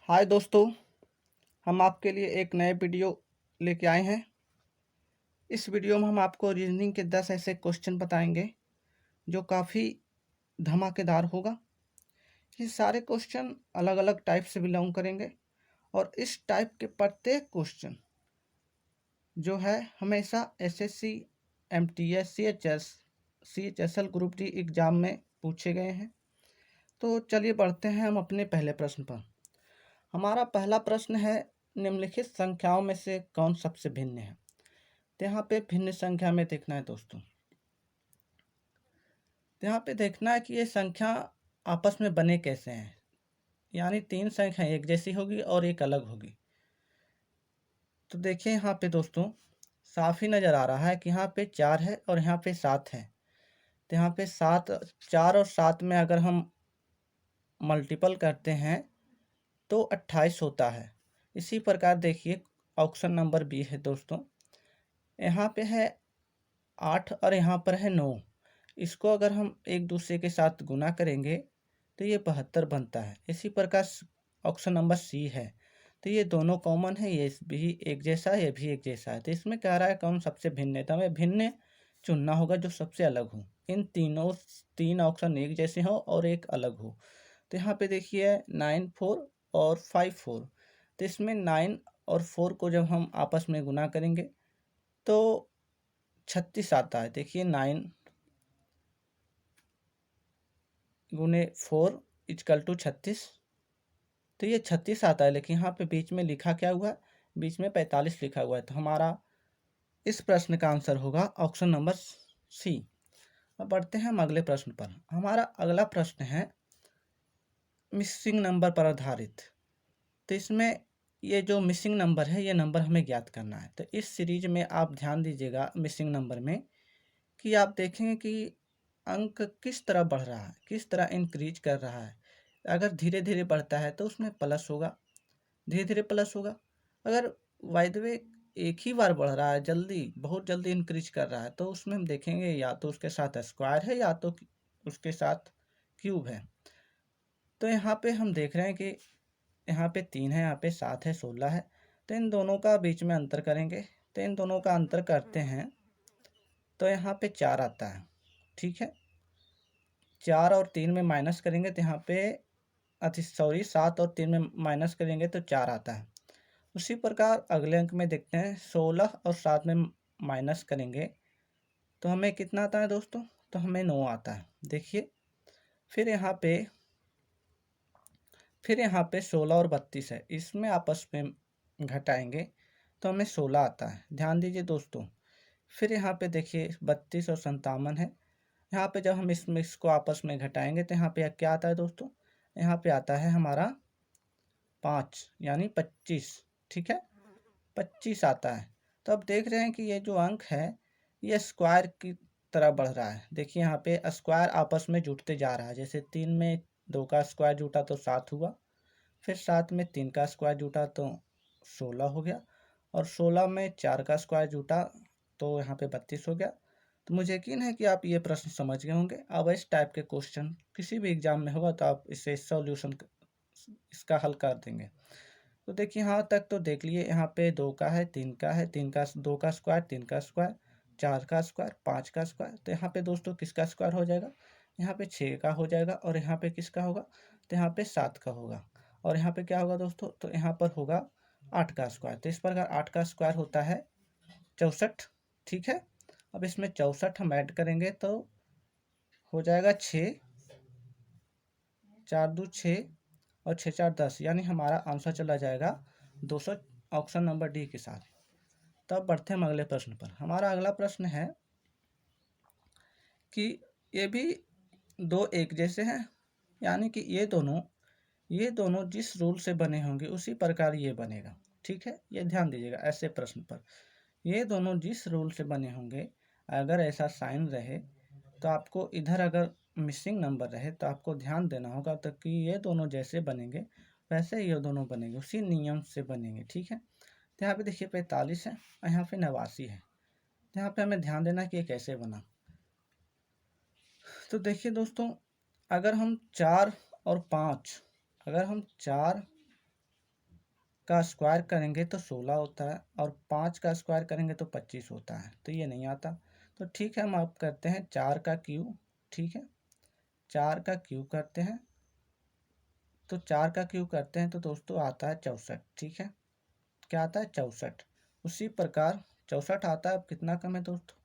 हाय दोस्तों, हम आपके लिए एक नए वीडियो लेके आए हैं। इस वीडियो में हम आपको रीजनिंग के 10 ऐसे क्वेश्चन बताएंगे जो काफ़ी धमाकेदार होगा। ये सारे क्वेश्चन अलग अलग टाइप से बिलोंग करेंगे और इस टाइप के प्रत्येक क्वेश्चन जो है हमेशा SSC, MTS, CHSL group D exam में पूछे गए हैं। तो चलिए बढ़ते हैं हम अपने पहले प्रश्न पर। हमारा पहला प्रश्न है, निम्नलिखित संख्याओं में से कौन सबसे भिन्न है। तो यहाँ पे भिन्न संख्या में देखना है दोस्तों। तो यहाँ पे देखना है कि ये संख्या आपस में बने कैसे हैं, यानी तीन संख्या एक जैसी होगी और एक अलग होगी। तो देखिए यहाँ पे दोस्तों साफ ही नज़र आ रहा है कि यहाँ पे 4 है और यहाँ पे 7 है। तो यहाँ पे 7, 4 और 7 में अगर हम मल्टीपल करते हैं तो 28 होता है। इसी प्रकार देखिए ऑप्शन नंबर बी है दोस्तों। यहाँ पे है 8 और यहाँ पर है 9। इसको अगर हम एक दूसरे के साथ गुना करेंगे तो ये 72 बनता है। इसी प्रकार ऑप्शन नंबर सी है। तो ये दोनों कॉमन है, ये भी एक जैसा है, ये भी एक जैसा है। तो इसमें कह रहा है कौन सबसे भिन्न है, तो हमें भिन्न चुनना होगा जो सबसे अलग हो। इन तीन ऑप्शन एक जैसे हो और एक अलग हो। तो यहाँ पे देखिए 9, 4 और 5, 4। तो इसमें 9 और 4 को जब हम आपस में गुना करेंगे तो 36 आता है। देखिए 9 गुने 4 इजकल टू 36। तो ये 36 आता है, लेकिन यहाँ पे बीच में लिखा क्या हुआ है, बीच में 45 लिखा हुआ है। तो हमारा इस प्रश्न का आंसर होगा ऑप्शन नंबर सी। अब बढ़ते हैं हम अगले प्रश्न पर। हमारा अगला प्रश्न है मिसिंग नंबर पर आधारित। तो इसमें ये जो मिसिंग नंबर है, ये नंबर हमें ज्ञात करना है। तो इस सीरीज में आप ध्यान दीजिएगा मिसिंग नंबर में कि आप देखेंगे कि अंक किस तरह बढ़ रहा है, किस तरह इंक्रीज कर रहा है। अगर धीरे धीरे बढ़ता है तो उसमें प्लस होगा, धीरे धीरे प्लस होगा। अगर बाय द वे एक ही बार बढ़ रहा है, जल्दी, बहुत जल्दी इंक्रीज कर रहा है, तो उसमें हम देखेंगे या तो उसके साथ स्क्वायर है या तो उसके साथ क्यूब है। तो यहाँ पे हम देख रहे हैं कि यहाँ पे 3 है, यहाँ पे 7 है, 16 है। तो इन दोनों का बीच में अंतर करेंगे। तो इन दोनों का अंतर करते हैं तो यहाँ पे 4 आता है। ठीक है, 4 और 3 में माइनस करेंगे तो यहाँ पे 7 और 3 में माइनस करेंगे तो 4 आता है। उसी प्रकार अगले अंक में देखते हैं, 16 और 7 में माइनस करेंगे तो हमें कितना आता है दोस्तों, तो हमें 9 आता है। देखिए फिर यहाँ पे 16 और 32 है, इसमें आपस में घटाएंगे तो हमें 16 आता है। ध्यान दीजिए दोस्तों। फिर यहाँ पे देखिए 32 और 57 है। यहाँ पे जब हम इसको आपस में घटाएंगे तो यहाँ पे क्या आता है दोस्तों, यहाँ पे आता है हमारा 5 यानी 25। ठीक है, 25 आता है। तो अब देख रहे हैं कि ये जो अंक है ये स्क्वायर की तरह बढ़ रहा है। देखिए यहाँ पे स्क्वायर आपस में जुड़ते जा रहा है। जैसे 3 में 2 का स्क्वायर जुटा तो 7 हुआ, फिर 7 में 3 का स्क्वायर जुटा तो 16 हो गया, और 16 में 4 का स्क्वायर जुटा तो यहाँ पे 32 हो गया। तो मुझे यकीन है कि आप ये प्रश्न समझ गए होंगे। अब इस टाइप के क्वेश्चन किसी भी एग्जाम में होगा तो आप इसे सॉल्यूशन इसका हल कर देंगे। तो देखिए यहाँ तक तो देख लिए, यहाँ पे 2 का है, 3 का है, 3 का 2 का स्क्वायर, 3 का स्क्वायर, 4 का स्क्वायर, 5 का स्क्वायर। तो यहाँ पे दोस्तों किसका स्क्वायर हो जाएगा, यहाँ पे 6 का हो जाएगा, और यहाँ पे किसका होगा, तो यहाँ पे 7 का होगा, और यहाँ पे क्या होगा दोस्तों, तो यहाँ पर होगा 8 का स्क्वायर। तो इस प्रकार 8 का स्क्वायर होता है 64। ठीक है, अब इसमें 64 हम ऐड करेंगे तो हो जाएगा 6, 4 दूनी 6 और 6 4 10, यानी हमारा आंसर चला जाएगा 200, ऑप्शन नंबर डी के साथ। तब बढ़ते हैं हम अगले प्रश्न पर। हमारा अगला प्रश्न है कि ये भी दो एक जैसे हैं, यानी कि ये दोनों जिस रूल से बने होंगे उसी प्रकार ये बनेगा। ठीक है, ये ध्यान दीजिएगा ऐसे प्रश्न पर। ये दोनों जिस रूल से बने होंगे, अगर ऐसा साइन रहे तो आपको इधर अगर मिसिंग नंबर रहे तो आपको ध्यान देना होगा, तो कि ये दोनों जैसे बनेंगे वैसे ये दोनों बनेंगे, उसी नियम से बनेंगे। ठीक है, तो यहाँ पे देखिए 45 है और यहाँ पे 89 है। तो यहाँ पे हमें ध्यान देना कि ये कैसे बना। तो देखिए दोस्तों, अगर हम 4 और 5, अगर हम 4 का स्क्वायर करेंगे तो 16 होता है और 5 का स्क्वायर करेंगे तो 25 होता है, तो ये नहीं आता। तो ठीक है, हम अब करते हैं 4 का क्यूब। ठीक है, 4 का क्यूब करते हैं, तो 4 का क्यूब करते हैं तो दोस्तों आता है 64। ठीक है, क्या आता है 64। उसी प्रकार 64 आता है, अब कितना कम है दोस्तों,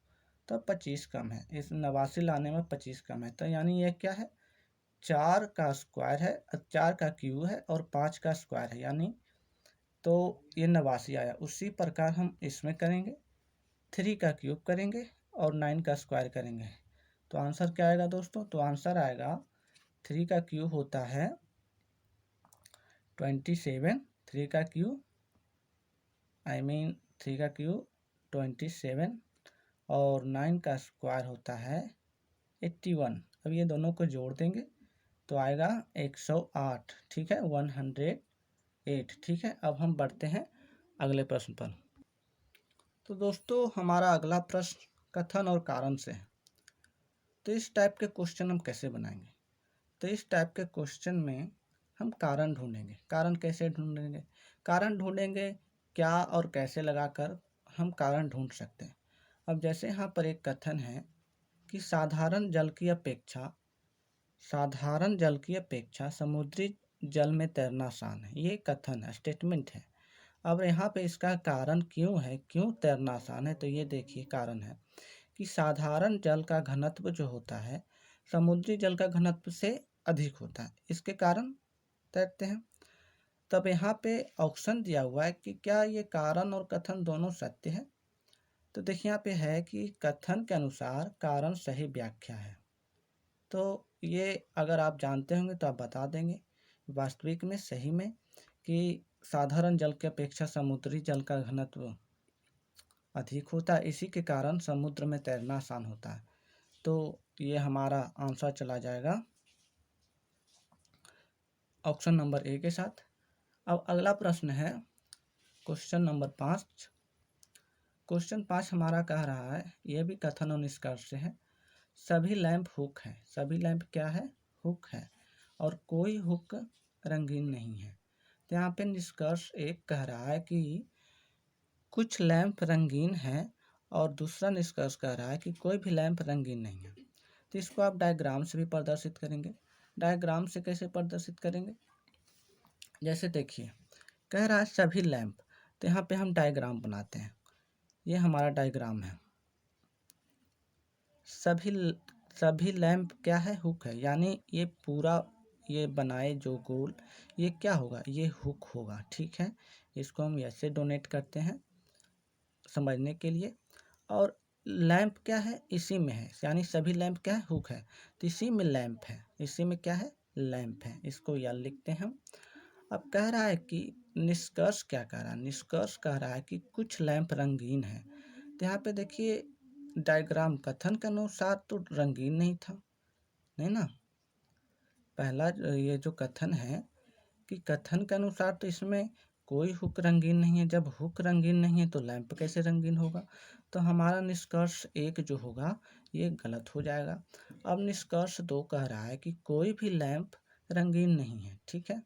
तो 25 कम है, इस 89 लाने में 25 कम है, तो यानी ये क्या है, 4 का स्क्वायर है, 4 का क्यूब है और 5 का स्क्वायर है, यानी तो ये 89 आया। उसी प्रकार हम इसमें करेंगे, 3 का क्यूब करेंगे और 9 का स्क्वायर करेंगे, तो आंसर क्या आएगा दोस्तों, तो आंसर आएगा 3 का क्यूब होता है 27, 3 का क्यूब 3 का क्यूब 27 और 9 का स्क्वायर होता है 81। अब ये दोनों को जोड़ देंगे तो आएगा 108। ठीक है, 108। ठीक है, अब हम बढ़ते हैं अगले प्रश्न पर। तो दोस्तों हमारा अगला प्रश्न कथन और कारण से है। तो इस टाइप के क्वेश्चन हम कैसे बनाएंगे, तो इस टाइप के क्वेश्चन में हम कारण ढूंढेंगे। कारण कैसे ढूंढेंगे, कारण ढूंढेंगे क्या और कैसे लगाकर हम कारण ढूंढ सकते हैं। अब जैसे यहाँ पर एक कथन है कि साधारण जल की अपेक्षा समुद्री जल में तैरना आसान है, ये कथन है, स्टेटमेंट है। अब यहाँ पे इसका कारण क्यों है, क्यों तैरना आसान है, तो ये देखिए कारण है कि साधारण जल का घनत्व जो होता है समुद्री जल का घनत्व से अधिक होता है, इसके कारण तैरते हैं। तब यहाँ पे ऑप्शन दिया हुआ है कि क्या ये कारण और कथन दोनों सत्य है, तो देखिए यहाँ पे है कि कथन के अनुसार कारण सही व्याख्या है, तो ये अगर आप जानते होंगे तो आप बता देंगे। वास्तविक में सही में कि साधारण जल की अपेक्षा समुद्री जल का घनत्व अधिक होता है, इसी के कारण समुद्र में तैरना आसान होता है, तो ये हमारा आंसर चला जाएगा ऑप्शन नंबर ए के साथ। अब अगला प्रश्न है क्वेश्चन नंबर 5। क्वेश्चन 5 हमारा कह रहा है, यह भी कथन और निष्कर्ष से है, सभी लैंप हुक है, सभी लैंप क्या है, हुक है और कोई हुक रंगीन नहीं है। तो यहाँ पे निष्कर्ष एक कह रहा है कि कुछ लैंप रंगीन है और दूसरा निष्कर्ष कह रहा है कि कोई भी लैंप रंगीन नहीं है। तो इसको आप डायग्राम से भी प्रदर्शित करेंगे। डायग्राम से कैसे प्रदर्शित करेंगे, जैसे देखिए कह रहा है सभी लैंप, तो यहाँ पे हम डायग्राम बनाते हैं, ये हमारा डायग्राम है। सभी लैंप क्या है, हुक है, यानी ये पूरा ये बनाए जो गोल, ये क्या होगा, ये हुक होगा। ठीक है, इसको हम ऐसे डोनेट करते हैं समझने के लिए। और लैंप क्या है, इसी में है, यानी सभी लैंप क्या है, हुक है, तो इसी में लैंप है, इसी में क्या है, लैंप है, इसको या लिखते हैं हम। अब कह रहा है कि निष्कर्ष क्या कह रहा है, निष्कर्ष कह रहा है कि कुछ लैंप रंगीन है। तो यहाँ पे देखिए डायग्राम कथन के अनुसार तो रंगीन नहीं था, नहीं ना, पहला ये जो कथन है कि कथन के अनुसार तो इसमें कोई हुक रंगीन नहीं है, जब हुक रंगीन नहीं है तो लैंप कैसे रंगीन होगा, तो हमारा निष्कर्ष एक जो होगा ये गलत हो जाएगा। अब निष्कर्ष 2 कह रहा है कि कोई भी लैंप रंगीन नहीं है। ठीक है,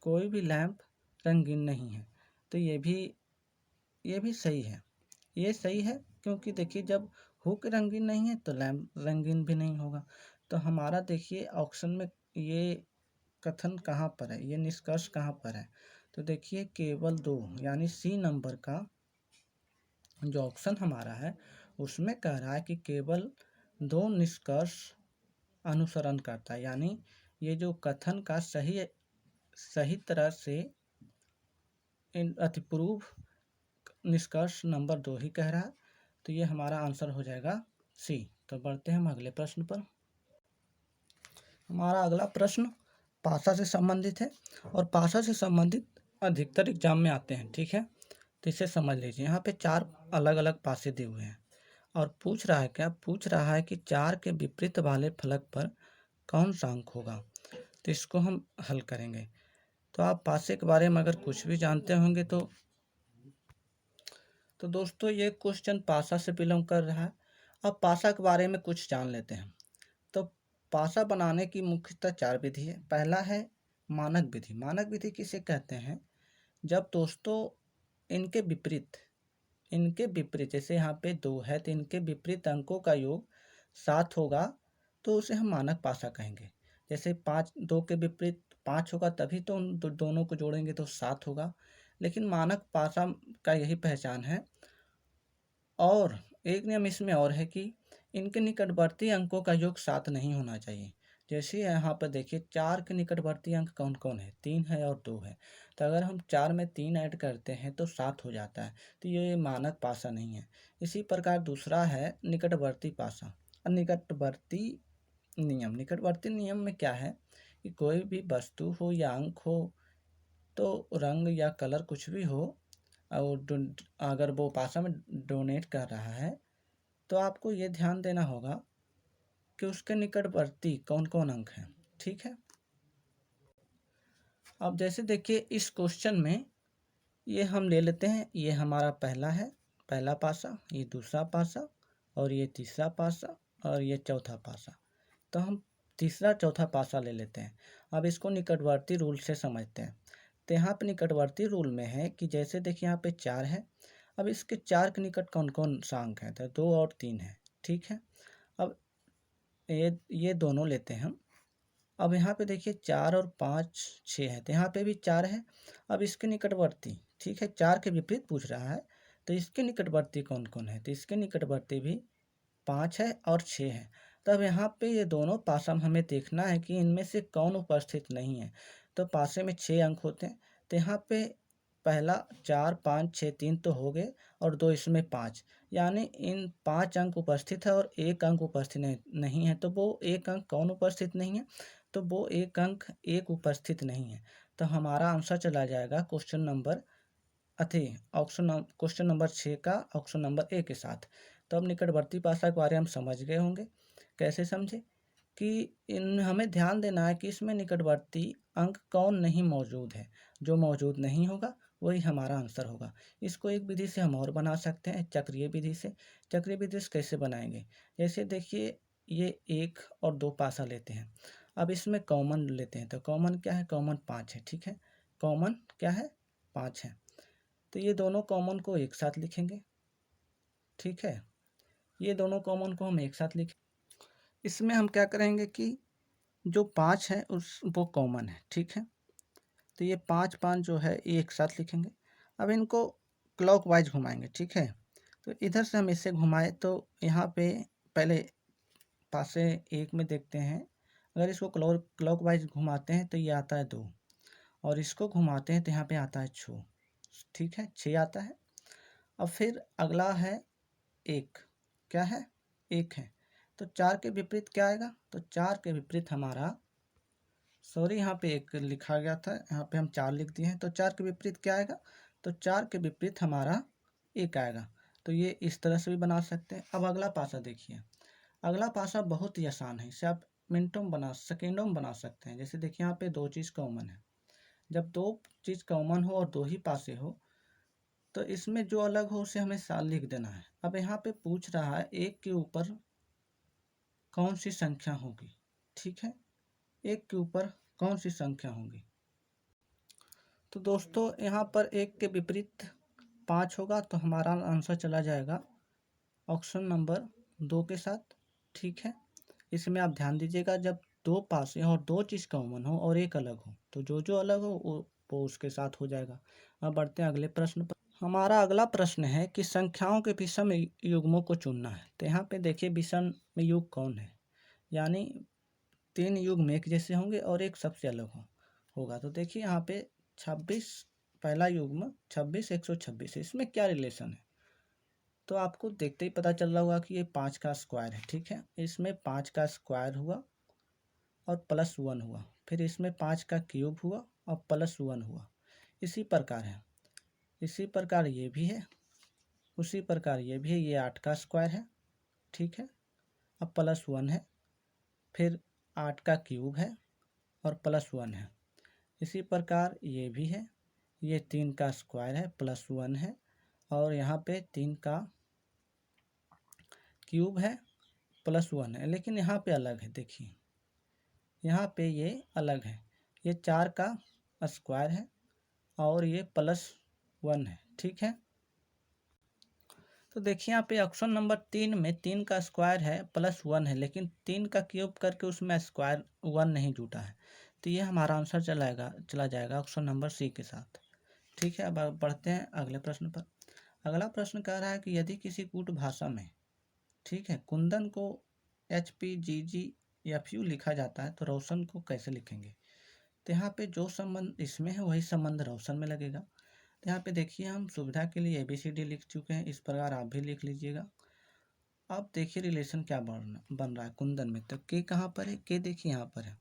कोई भी लैंप रंगीन नहीं है, तो ये भी सही है, ये सही है, क्योंकि देखिए जब हुक रंगीन नहीं है तो लैंप रंगीन भी नहीं होगा। तो हमारा देखिए ऑप्शन में ये कथन कहाँ पर है, ये निष्कर्ष कहाँ पर है, तो देखिए केवल 2 यानी सी नंबर का जो ऑप्शन हमारा है उसमें कह रहा है कि केवल 2 निष्कर्ष अनुसरण करता है, यानी ये जो कथन का सही तरह से प्रूव निष्कर्ष नंबर 2 ही कह रहा है, तो ये हमारा आंसर हो जाएगा सी। तो बढ़ते हैं हम अगले प्रश्न पर। हमारा अगला प्रश्न भाषा से संबंधित है और भाषा से संबंधित अधिकतर एग्जाम में आते हैं। ठीक है, तो इसे समझ लीजिए, यहाँ पे 4 अलग अलग पासे दिए हुए हैं और पूछ रहा है, क्या पूछ रहा है कि 4 के विपरीत वाले फलक पर कौन सा अंक होगा, तो इसको हम हल करेंगे। तो आप पासे के बारे में अगर कुछ भी जानते होंगे तो दोस्तों ये क्वेश्चन पासा से बिलोंग कर रहा है। अब पासा के बारे में कुछ जान लेते हैं। तो पासा बनाने की मुख्यतः 4 विधि है। पहला है मानक विधि। मानक विधि किसे कहते हैं? जब दोस्तों इनके विपरीत जैसे यहाँ पे 2 है तो इनके विपरीत अंकों का योग 7 होगा तो उसे हम मानक पासा कहेंगे। जैसे 5 2 के विपरीत 5 होगा तभी तो उन दोनों को जोड़ेंगे तो 7 होगा। लेकिन मानक पासा का यही पहचान है। और एक नियम इसमें और है कि इनके निकटवर्ती अंकों का योग 7 नहीं होना चाहिए। जैसे यहाँ पर देखिए 4 के निकटवर्ती अंक कौन कौन है? 3 है और 2 है। तो अगर हम 4 में 3 ऐड करते हैं तो 7 हो जाता है। तो ये मानक पासा नहीं है। इसी प्रकार दूसरा है निकटवर्ती पासा और निकटवर्ती नियम में क्या है कि कोई भी वस्तु हो या अंक हो तो रंग या कलर कुछ भी हो और अगर वो पासा में डोनेट कर रहा है तो आपको ये ध्यान देना होगा कि उसके निकटवर्ती कौन कौन अंक हैं। ठीक है। अब जैसे देखिए इस क्वेश्चन में ये हम ले लेते हैं, ये हमारा पहला पासा, ये दूसरा पासा और ये तीसरा पासा और ये चौथा पासा। तो हम तीसरा चौथा पासा ले लेते हैं। अब इसको निकटवर्ती रूल से समझते हैं। तो यहाँ पे निकटवर्ती रूल में है कि जैसे देखिए यहाँ पे 4 है। अब इसके 4 के निकट कौन कौन सा अंक है? तो 2 और 3 है। ठीक है। अब ये दोनों लेते हैं हम। अब यहाँ पे देखिए 4 और 5 6 है तो यहाँ पे भी 4 है। अब इसके निकटवर्ती, ठीक है, 4 के विपरीत पूछ रहा है तो इसके निकटवर्ती कौन कौन है? तो इसके निकटवर्ती भी 5 है और 6 है। तब यहाँ पे ये दोनों पासा हमें देखना है कि इनमें से कौन उपस्थित नहीं है। तो पासे में 6 अंक होते हैं तो यहाँ पे पहला 4 5 6 3 तो हो गए और 2 इसमें 5, यानी इन 5 अंक उपस्थित है और 1 अंक उपस्थित नहीं है। तो वो 1 अंक कौन उपस्थित नहीं है? तो वो 1 अंक 1 उपस्थित नहीं है। तो हमारा आंसर चला जाएगा क्वेश्चन नंबर 6 का ऑप्शन नंबर ए के साथ। तो अब निकटवर्ती पासा के बारे में हम समझ गए होंगे। कैसे समझे? कि इन हमें ध्यान देना है कि इसमें निकटवर्ती अंक कौन नहीं मौजूद है। जो मौजूद नहीं होगा वही हमारा आंसर होगा। इसको एक विधि से हम और बना सकते हैं, चक्रीय विधि से। चक्रीय विधि से कैसे बनाएंगे? जैसे देखिए ये 1 और 2 पासा लेते हैं। अब इसमें कॉमन लेते हैं तो कॉमन क्या है? कॉमन 5 है। ठीक है, कॉमन क्या है? 5 है। तो ये दोनों कॉमन को एक साथ लिखेंगे। ठीक है, ये दोनों कॉमन को हम एक साथ लिखें। इसमें हम क्या करेंगे कि जो 5 है वो कॉमन है। ठीक है, तो ये 5 5 जो है ये एक साथ लिखेंगे। अब इनको क्लॉकवाइज घुमाएंगे। ठीक है, तो इधर से हम इसे घुमाए तो यहाँ पे पहले पासे 1 में देखते हैं। अगर इसको क्लॉकवाइज घुमाते हैं तो ये आता है 2 और इसको घुमाते हैं तो यहाँ पे आता है 6। ठीक है, 6 आता है। अब फिर अगला है 1, क्या है? 1 है। तो 4 के विपरीत क्या आएगा? तो 4 के विपरीत हमारा, सॉरी यहाँ पे 1 लिखा गया था, यहाँ पे हम 4 लिख दिए हैं। तो 4 के विपरीत क्या आएगा? तो 4 के विपरीत हमारा 1 आएगा। तो ये इस तरह से भी बना सकते हैं। अब अगला पासा देखिए। अगला पासा बहुत ही आसान है, इसे आप सेकेंडों में बना सकते हैं। जैसे देखिए यहाँ पे 2 चीज़ कॉमन है। जब 2 चीज़ कॉमन हो और 2 ही पासे हो तो इसमें जो अलग हो उसे हमें साल लिख देना है। अब यहाँ पे पूछ रहा है 1 के ऊपर कौन सी संख्या होगी। ठीक है, 1 के ऊपर कौन सी संख्या होगी? तो दोस्तों यहाँ पर 1 के विपरीत 5 होगा तो हमारा आंसर चला जाएगा ऑप्शन नंबर 2 के साथ। ठीक है, इसमें आप ध्यान दीजिएगा जब 2 पासे और 2 चीज़ कॉमन हो और 1 अलग हो तो जो अलग हो वो उसके साथ हो जाएगा। अब बढ़ते हैं अगले प्रश्न पर। हमारा अगला प्रश्न है कि संख्याओं के विषम युग्मों को चुनना है। तो यहाँ पे देखिए विषम युग कौन है, यानी 3 युग्म एक जैसे होंगे और एक सबसे अलग होगा। तो देखिए यहाँ पे 26 पहला युग्म 26 126 इसमें क्या रिलेशन है? तो आपको देखते ही पता चल रहा होगा कि ये 5 का स्क्वायर है। ठीक है, इसमें 5 का स्क्वायर हुआ और +1 हुआ, फिर इसमें 5 का क्यूब हुआ और +1 हुआ। इसी प्रकार है, इसी प्रकार ये भी है, उसी प्रकार ये भी है। ये 8 का स्क्वायर है। ठीक है, अब +1 है, फिर 8 का क्यूब है और +1 है। इसी प्रकार ये भी है, ये 3 का स्क्वायर है, +1 है और यहाँ पे 3 का क्यूब है, +1 है। लेकिन यहाँ पे अलग है, देखिए यहाँ पे ये अलग है, ये 4 का स्क्वायर है और ये +1 है, ठीक है। तो देखिए यहाँ पे ऑप्शन नंबर 3 में 3 का स्क्वायर है +1 है, लेकिन 3 का क्यूब करके उसमें स्क्वायर 1 नहीं जुटा है, तो ये हमारा आंसर चला जाएगा ऑप्शन नंबर सी के साथ, ठीक है। अब बढ़ते हैं अगले प्रश्न पर। अगला प्रश्न कह रहा है कि यदि किसी कूट भाषा में, ठीक है, कुंदन को HPGGFU लिखा जाता है तो रोशन को कैसे लिखेंगे। तो यहाँ पे जो संबंध इसमें है वही संबंध रोशन में लगेगा। तो यहाँ पे देखिए हम सुविधा के लिए ABCD लिख चुके हैं, इस प्रकार आप भी लिख लीजिएगा। अब देखिए रिलेशन क्या बन रहा है कुंदन में। तो के कहाँ पर है, के देखिए यहाँ पर है।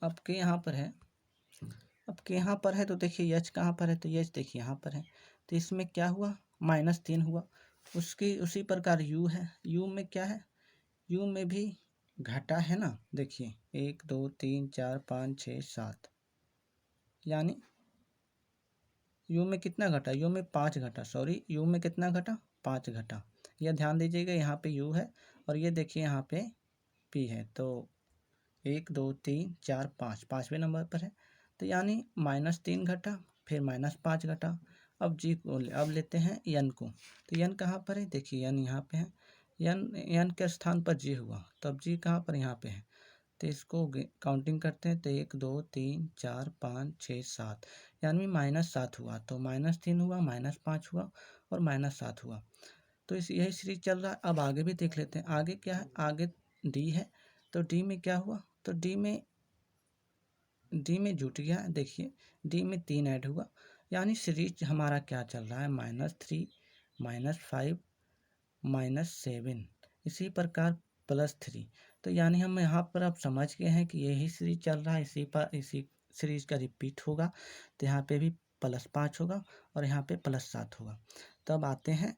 अब के यहाँ पर है, अब के यहाँ पर है तो देखिए यच कहाँ पर है, तो यच देखिए यहाँ पर है। तो इसमें क्या हुआ, -3 हुआ। उसकी उसी प्रकार यू है, यू में क्या है, यू में भी घटा है ना, देखिए 1 2 3 4 5 6 7, यानी यू में कितना घटा, यू में 5 घटा, सॉरी यू में कितना घटा, 5 घटा। यह ध्यान दीजिएगा, यहाँ पे यू है और ये देखिए यहाँ पे पी है। तो 1 2 3 4 5, 5वें नंबर पर है। तो यानी -3 घटा, फिर -5 घटा। अब जी को अब लेते हैं यन को। तो यन कहाँ पर है, देखिए यन यहाँ पे है। यन के स्थान पर जी हुआ, तो अब जी कहाँ पर, यहाँ पे है। तो इसको काउंटिंग करते हैं, तो 1 2 3 4 5 6 7, यानी -7 हुआ। तो -3 हुआ, -5 हुआ और -7 हुआ। तो इस यही सीरीज चल रहा है। अब आगे भी देख लेते हैं, आगे क्या है, आगे डी है। तो डी में क्या हुआ, तो डी में जुट गया, देखिए डी में 3 ऐड हुआ, यानी सीरीज हमारा क्या चल रहा है, -3 -5 -7, इसी प्रकार +3। तो यानी हम यहाँ पर अब समझ गए हैं कि यही सीरीज चल रहा है, इसी सीरीज का रिपीट होगा। तो यहाँ पे भी +5 होगा और यहाँ पे +7 होगा। तो अब आते हैं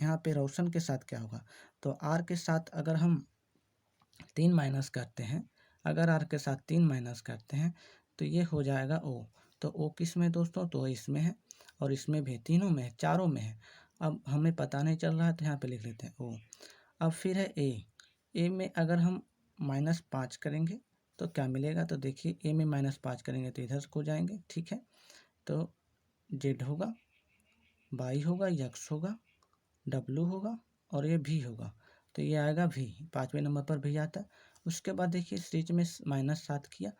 यहाँ पे रोशन के साथ क्या होगा। तो आर के साथ अगर हम 3 माइनस करते हैं, अगर आर के साथ 3 माइनस करते हैं तो ये हो जाएगा ओ। तो ओ किस में दोस्तों, तो इसमें है और इसमें भी, तीनों में है, चारों में है। अब हमें पता नहीं चल रहा है तो यहाँ पे लिख लेते हैं ओ। अब फिर है ए में अगर हम -5 करेंगे तो क्या मिलेगा, तो देखिए ए में -5 करेंगे तो इधर को जाएंगे, ठीक है। तो जेड होगा, वाई होगा, यक्स होगा, डब्लू होगा और ये भी होगा। तो ये आएगा भी, 5वें नंबर पर भी आता है। उसके बाद देखिए सीरीज में -7 किया,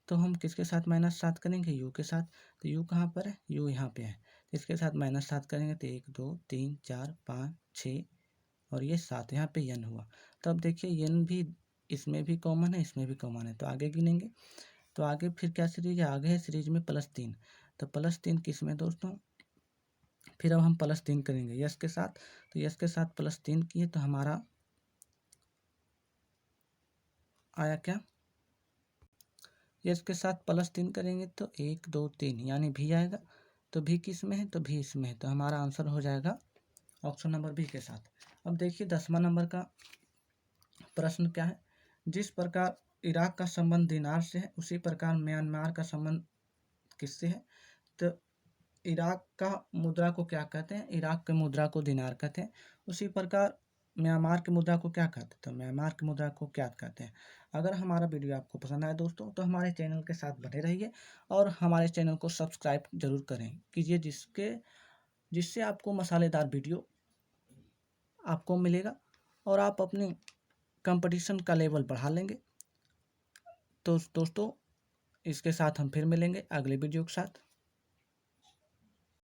तो हम किसके साथ -7 करेंगे, यू के साथ। तो यू कहाँ पर है, यू यहाँ पे है। इसके साथ -7 करेंगे तो 1 2 3 4 5 6 और ये 7, यहाँ पे यन हुआ। तो अब देखिए यन भी इसमें भी कॉमन है, इसमें भी कॉमन है, तो आगे गिनेंगे। तो आगे फिर क्या सीरीज है, आगे है सीरीज में +3। तो +3 किस में दोस्तों, फिर अब हम +3 करेंगे यस के साथ। तो यस के साथ +3 किए तो हमारा आया क्या, यस के साथ +3 करेंगे तो 1 2 3, यानी भी आएगा। तो भी किस में है, तो भी इसमें है। तो हमारा आंसर हो जाएगा ऑप्शन नंबर बी के साथ। अब देखिए 10वां नंबर का प्रश्न क्या है, जिस प्रकार इराक का संबंध दिनार से है उसी प्रकार म्यांमार का संबंध किससे है। तो इराक का मुद्रा को क्या कहते हैं, इराक के मुद्रा को दिनार कहते हैं। उसी प्रकार म्यांमार की मुद्रा को क्या कहते हैं, तो म्यांमार की मुद्रा को क्या कहते हैं। अगर हमारा वीडियो आपको पसंद आए दोस्तों तो हमारे चैनल के साथ बने रहिए और हमारे चैनल को सब्सक्राइब जरूर करें कीजिए, जिससे आपको मसालेदार वीडियो आपको मिलेगा और आप अपनी कंपटीशन का लेवल बढ़ा लेंगे। तो दोस्तों इसके साथ हम फिर मिलेंगे अगले वीडियो के साथ।